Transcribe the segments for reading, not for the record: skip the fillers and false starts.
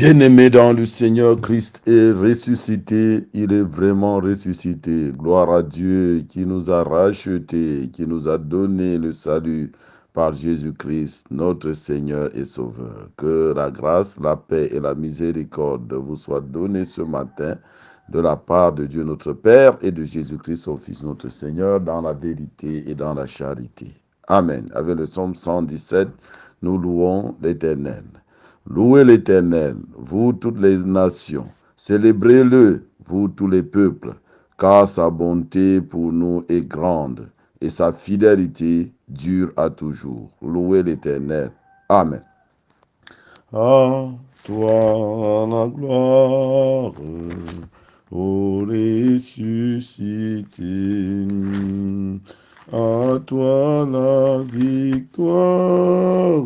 Bien-aimé dans le Seigneur, Christ est ressuscité, il est vraiment ressuscité. Gloire à Dieu qui nous a rachetés, qui nous a donné le salut par Jésus-Christ, notre Seigneur et Sauveur. Que la grâce, la paix et la miséricorde vous soient données ce matin de la part de Dieu notre Père et de Jésus-Christ, son Fils, notre Seigneur, dans la vérité et dans la charité. Amen. Avec le psaume 117, nous louons l'Éternel. Louez l'Éternel, vous toutes les nations, célébrez-le, vous tous les peuples, car sa bonté pour nous est grande et sa fidélité dure à toujours. Louez l'Éternel. Amen. À toi la gloire, ô ressuscité. À toi la victoire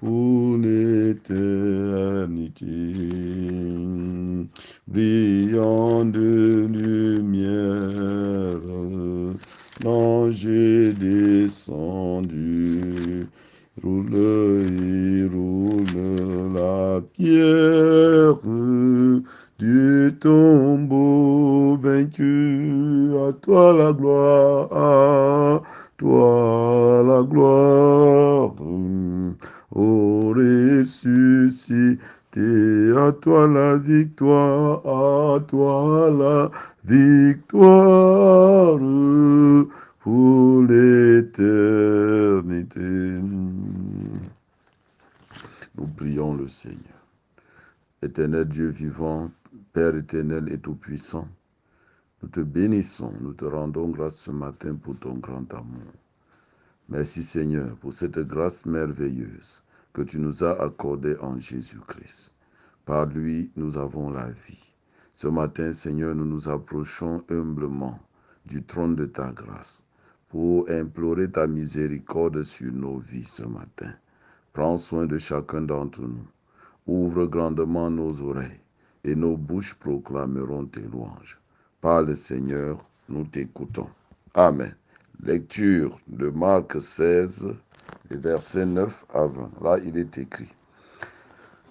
pour l'éternité. Brillant de lumière, l'ange est descendu. Roule et roule la pierre du tombeau vaincu. À toi la gloire, à toi la gloire. Ô ressuscité, à toi la victoire, à toi la victoire pour l'éternité. Nous prions le Seigneur. Éternel Dieu vivant, Père éternel et tout-puissant, nous te bénissons, nous te rendons grâce ce matin pour ton grand amour. Merci Seigneur pour cette grâce merveilleuse que tu nous as accordée en Jésus-Christ. Par lui, nous avons la vie. Ce matin, Seigneur, nous nous approchons humblement du trône de ta grâce pour implorer ta miséricorde sur nos vies ce matin. Prends soin de chacun d'entre nous. Ouvre grandement nos oreilles et nos bouches proclameront tes louanges. Parle Seigneur, nous t'écoutons. Amen. Lecture de Marc 16, les versets 9 à 20. Là, il est écrit.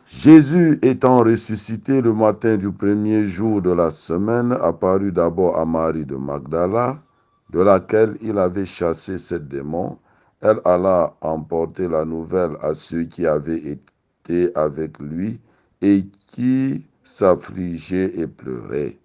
Jésus étant ressuscité le matin du premier jour de la semaine, apparut d'abord à Marie de Magdala, de laquelle il avait chassé 7 démons. Elle alla emporter la nouvelle à ceux qui avaient été avec lui et qui s'affligeaient et pleuraient.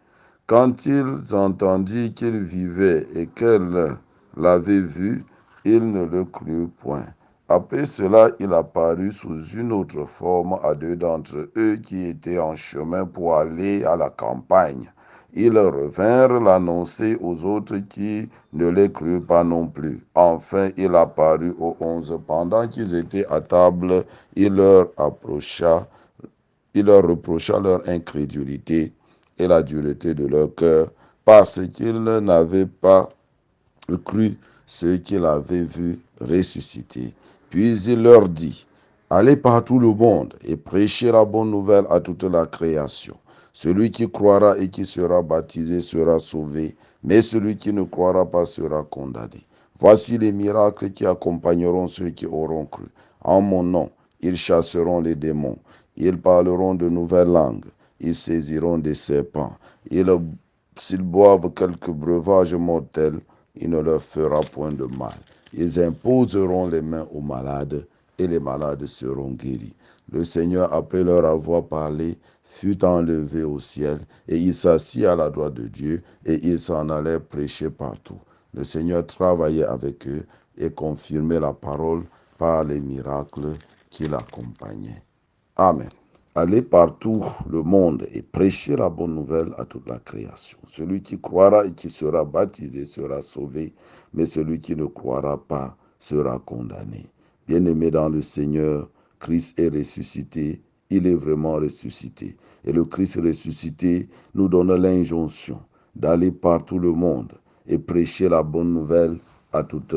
Quand ils entendirent qu'il vivait et qu'elle l'avait vu, ils ne le crurent point. Après cela, il apparut sous une autre forme à 2 d'entre eux qui étaient en chemin pour aller à la campagne. Ils revinrent l'annoncer aux autres qui ne les crurent pas non plus. Enfin, il apparut aux 11 pendant qu'ils étaient à table. Il leur reprocha leur incrédulité et la dureté de leur cœur, parce qu'ils n'avaient pas cru ceux qu'il avait vus ressusciter. Puis il leur dit, allez par tout le monde et prêchez la bonne nouvelle à toute la création. Celui qui croira et qui sera baptisé sera sauvé, mais celui qui ne croira pas sera condamné. Voici les miracles qui accompagneront ceux qui auront cru. En mon nom, ils chasseront les démons, ils parleront de nouvelles langues, ils saisiront des serpents, s'ils boivent quelques breuvages mortels, il ne leur fera point de mal. Ils imposeront les mains aux malades et les malades seront guéris. Le Seigneur, après leur avoir parlé, fut enlevé au ciel et il s'assit à la droite de Dieu et ils s'en allèrent prêcher partout. Le Seigneur travaillait avec eux et confirmait la parole par les miracles qui l'accompagnaient. Amen. Allez partout le monde et prêchez la bonne nouvelle à toute la création. Celui qui croira et qui sera baptisé sera sauvé, mais celui qui ne croira pas sera condamné. Bien-aimé dans le Seigneur, Christ est ressuscité, il est vraiment ressuscité. Et le Christ ressuscité nous donne l'injonction d'aller partout le monde et prêcher la bonne nouvelle à toute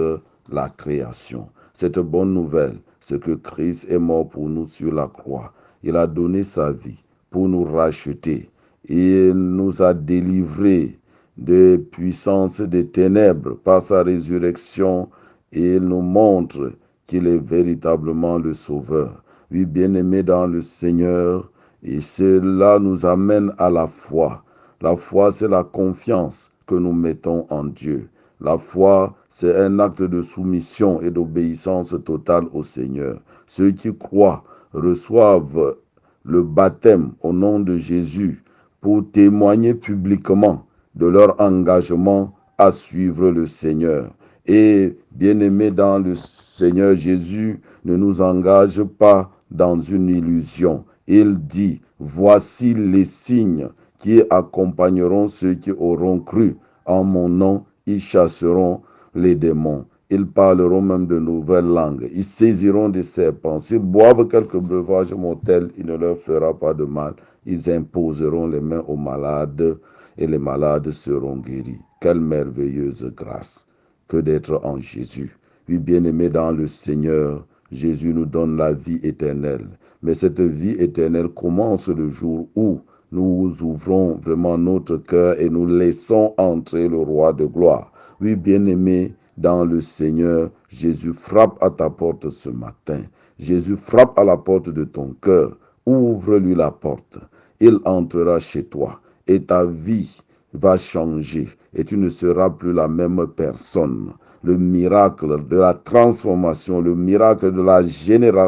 la création. Cette bonne nouvelle, c'est que Christ est mort pour nous sur la croix. Il a donné sa vie pour nous racheter. Il nous a délivrés des puissances des ténèbres par sa résurrection et il nous montre qu'il est véritablement le Sauveur. Oui, bien-aimés dans le Seigneur, et cela nous amène à la foi. La foi, c'est la confiance que nous mettons en Dieu. La foi, c'est un acte de soumission et d'obéissance totale au Seigneur. Ceux qui croient reçoivent le baptême au nom de Jésus pour témoigner publiquement de leur engagement à suivre le Seigneur. Et bien-aimés dans le Seigneur, Jésus ne nous engage pas dans une illusion. Il dit, voici les signes qui accompagneront ceux qui auront cru. En mon nom, ils chasseront les démons. Ils parleront même de nouvelles langues. Ils saisiront des serpents. S'ils boivent quelques breuvages mortels, il ne leur fera pas de mal. Ils imposeront les mains aux malades et les malades seront guéris. Quelle merveilleuse grâce que d'être en Jésus. Oui, bien-aimés dans le Seigneur, Jésus nous donne la vie éternelle. Mais cette vie éternelle commence le jour où nous ouvrons vraiment notre cœur et nous laissons entrer le roi de gloire. Oui, bien-aimés dans le Seigneur, Jésus frappe à ta porte ce matin. Jésus frappe à la porte de ton cœur. Ouvre-lui la porte. Il entrera chez toi et ta vie va changer et tu ne seras plus la même personne. Le miracle de la transformation, le miracle de la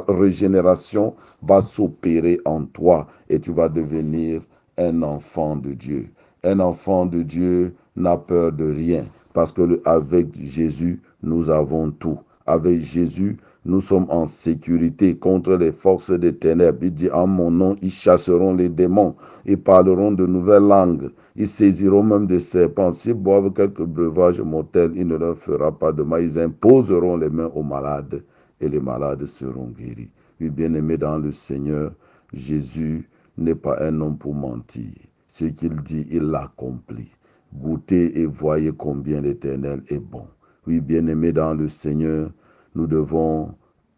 régénération va s'opérer en toi et tu vas devenir un enfant de Dieu. Un enfant de Dieu n'a peur de rien parce que avec Jésus, nous avons tout. Avec Jésus, nous sommes en sécurité contre les forces des ténèbres. Il dit, en mon nom, ils chasseront les démons. Ils parleront de nouvelles langues. Ils saisiront même des serpents. S'ils boivent quelques breuvages mortels, il ne leur fera pas de mal. Ils imposeront les mains aux malades et les malades seront guéris. Oui, bien-aimés dans le Seigneur, Jésus n'est pas un homme pour mentir. Ce qu'il dit, il l'accomplit. Goûtez et voyez combien l'Éternel est bon. Oui, bien-aimés dans le Seigneur, nous devons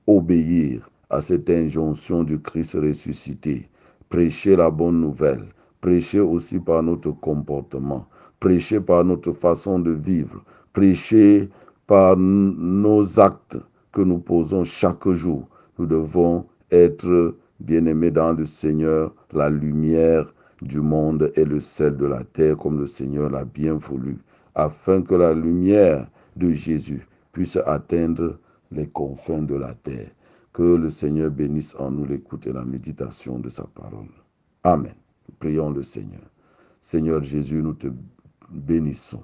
obéir à cette injonction du Christ ressuscité. Prêcher la bonne nouvelle. Prêcher aussi par notre comportement. Prêcher par notre façon de vivre. Prêcher par nos actes que nous posons chaque jour. Nous devons être bien-aimés dans le Seigneur, la lumière du monde et le sel de la terre, comme le Seigneur l'a bien voulu, afin que la lumière de Jésus puisse atteindre les confins de la terre. Que le Seigneur bénisse en nous l'écoute et la méditation de sa parole. Amen. Prions le Seigneur. Seigneur Jésus, nous te bénissons.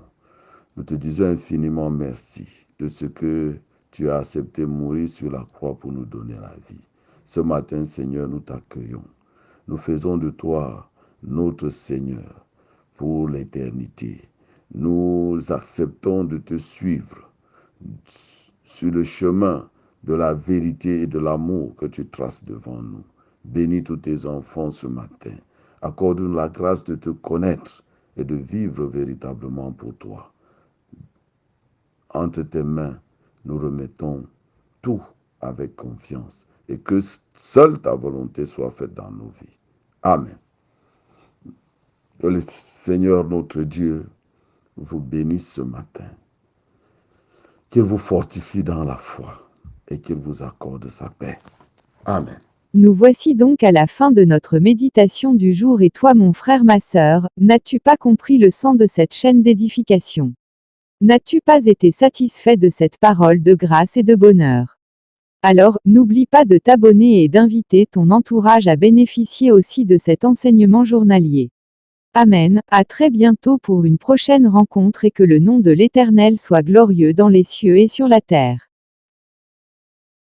Nous te disons infiniment merci de ce que tu as accepté mourir sur la croix pour nous donner la vie. Ce matin, Seigneur, nous t'accueillons. Nous faisons de toi notre Seigneur pour l'éternité. Nous acceptons de te suivre sur le chemin de la vérité et de l'amour que tu traces devant nous. Bénis tous tes enfants ce matin. Accorde-nous la grâce de te connaître et de vivre véritablement pour toi. Entre tes mains, nous remettons tout avec confiance et que seule ta volonté soit faite dans nos vies. Amen. Que le Seigneur notre Dieu vous bénisse ce matin, qu'il vous fortifie dans la foi et qu'il vous accorde sa paix. Amen. Nous voici donc à la fin de notre méditation du jour et toi mon frère ma sœur, n'as-tu pas compris le sens de cette chaîne d'édification? N'as-tu pas été satisfait de cette parole de grâce et de bonheur? Alors, n'oublie pas de t'abonner et d'inviter ton entourage à bénéficier aussi de cet enseignement journalier. Amen, à très bientôt pour une prochaine rencontre et que le nom de l'Éternel soit glorieux dans les cieux et sur la terre.